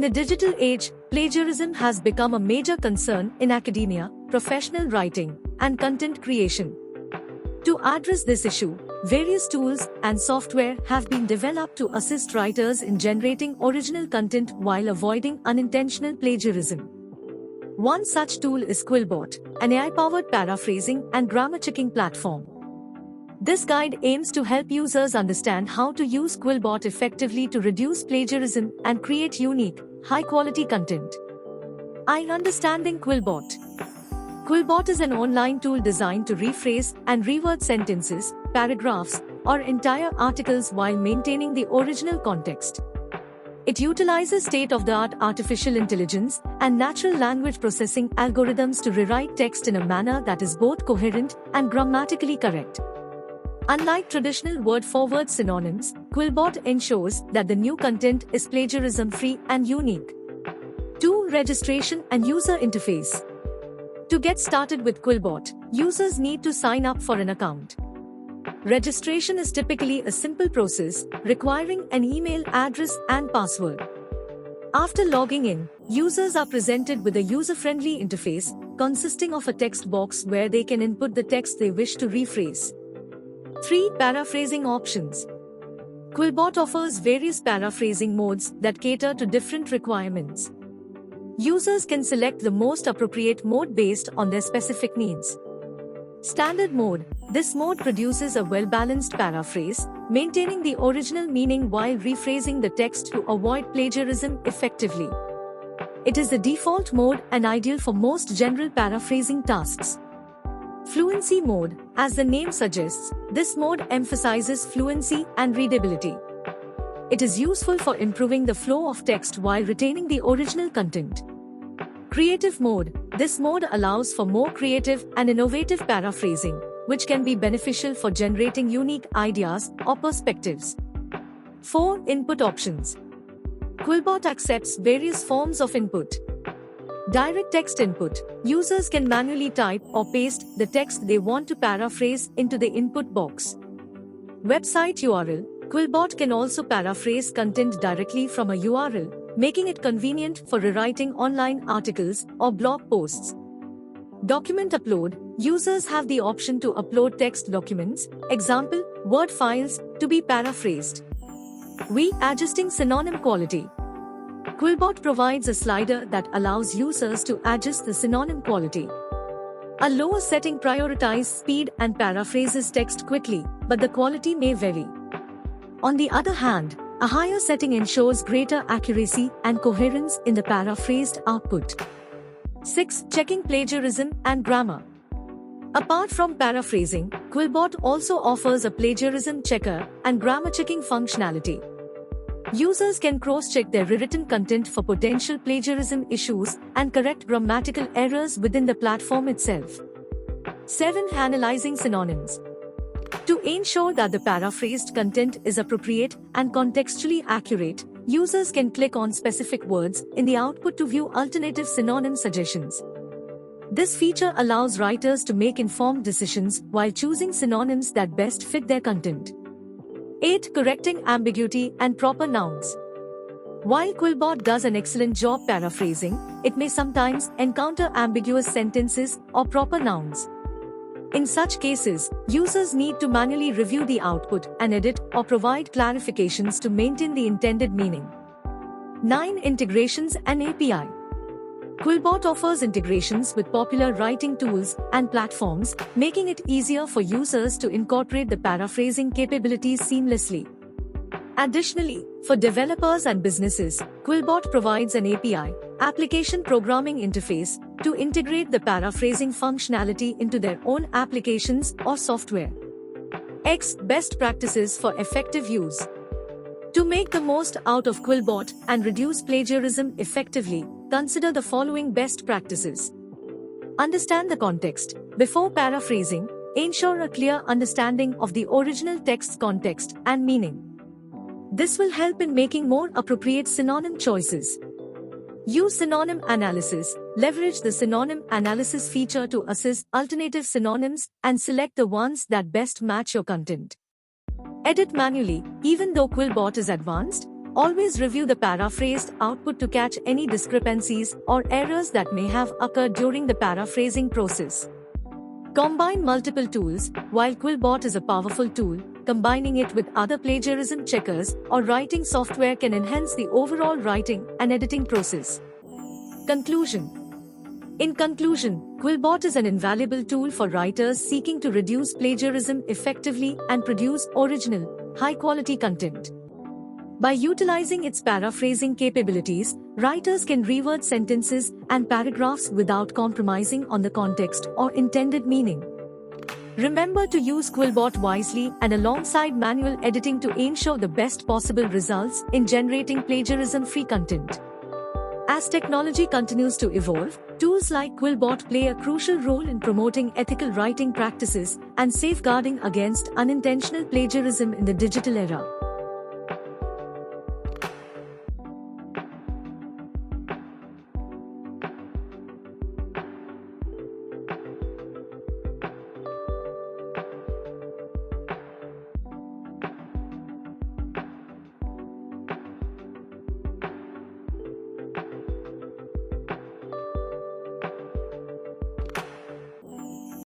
the digital age, plagiarism has become a major concern in academia, professional writing, and content creation. To address this issue, various tools and software have been developed to assist writers in generating original content while avoiding unintentional plagiarism. One such tool is QuillBot, an AI-powered paraphrasing and grammar checking platform. This guide aims to help users understand how to use QuillBot effectively to reduce plagiarism and create unique, high-quality content. Understanding QuillBot. QuillBot is an online tool designed to rephrase and reword sentences, paragraphs, or entire articles while maintaining the original context. It utilizes state-of-the-art artificial intelligence and natural language processing algorithms to rewrite text in a manner that is both coherent and grammatically correct. Unlike traditional word-for-word synonyms, QuillBot ensures that the new content is plagiarism-free and unique. 2. Registration and user interface. To get started with QuillBot, users need to sign up for an account. Registration is typically a simple process, requiring an email address and password. After logging in, users are presented with a user-friendly interface, consisting of a text box where they can input the text they wish to rephrase. 3. Paraphrasing options. QuillBot offers various paraphrasing modes that cater to different requirements. Users can select the most appropriate mode based on their specific needs. Standard mode. This mode produces a well-balanced paraphrase, maintaining the original meaning while rephrasing the text to avoid plagiarism effectively. It is the default mode and ideal for most general paraphrasing tasks. Fluency mode. As the name suggests, this mode emphasizes fluency and readability. It is useful for improving the flow of text while retaining the original content. Creative mode. This mode allows for more creative and innovative paraphrasing, which can be beneficial for generating unique ideas or perspectives. 4. Input options. QuillBot accepts various forms of input. Direct text input. Users can manually type or paste the text they want to paraphrase into the input box. Website URL. QuillBot can also paraphrase content directly from a URL, making it convenient for rewriting online articles or blog posts. Document upload. Users have the option to upload text documents, example, Word files, to be paraphrased. Adjusting synonym quality. QuillBot provides a slider that allows users to adjust the synonym quality. A lower setting prioritizes speed and paraphrases text quickly, but the quality may vary. On the other hand, a higher setting ensures greater accuracy and coherence in the paraphrased output. 6. Checking plagiarism and grammar. Apart from paraphrasing, QuillBot also offers a plagiarism checker and grammar checking functionality. Users can cross-check their rewritten content for potential plagiarism issues and correct grammatical errors within the platform itself. 7. Analyzing synonyms. To ensure that the paraphrased content is appropriate and contextually accurate, users can click on specific words in the output to view alternative synonym suggestions. This feature allows writers to make informed decisions while choosing synonyms that best fit their content. 8. Correcting ambiguity and proper nouns. While QuillBot does an excellent job paraphrasing, it may sometimes encounter ambiguous sentences or proper nouns. In such cases, users need to manually review the output and edit or provide clarifications to maintain the intended meaning. 9. Integrations and API. QuillBot offers integrations with popular writing tools and platforms, making it easier for users to incorporate the paraphrasing capabilities seamlessly. Additionally, for developers and businesses, QuillBot provides an API, application programming interface, to integrate the paraphrasing functionality into their own applications or software. Best practices for effective use. To make the most out of QuillBot and reduce plagiarism effectively, consider the following best practices. Understand the context. Before paraphrasing, ensure a clear understanding of the original text's context and meaning. This will help in making more appropriate synonym choices. Use synonym analysis. Leverage the synonym analysis feature to assess alternative synonyms and select the ones that best match your content. Edit manually. Even though QuillBot is advanced, Always review the paraphrased output to catch any discrepancies or errors that may have occurred during the paraphrasing process. Combine multiple tools. While QuillBot is a powerful tool, combining it with other plagiarism checkers or writing software can enhance the overall writing and editing process. Conclusion. In conclusion, QuillBot is an invaluable tool for writers seeking to reduce plagiarism effectively and produce original, high-quality content. By utilizing its paraphrasing capabilities, writers can reword sentences and paragraphs without compromising on the context or intended meaning. Remember to use QuillBot wisely and alongside manual editing to ensure the best possible results in generating plagiarism-free content. As technology continues to evolve, tools like QuillBot play a crucial role in promoting ethical writing practices and safeguarding against unintentional plagiarism in the digital era.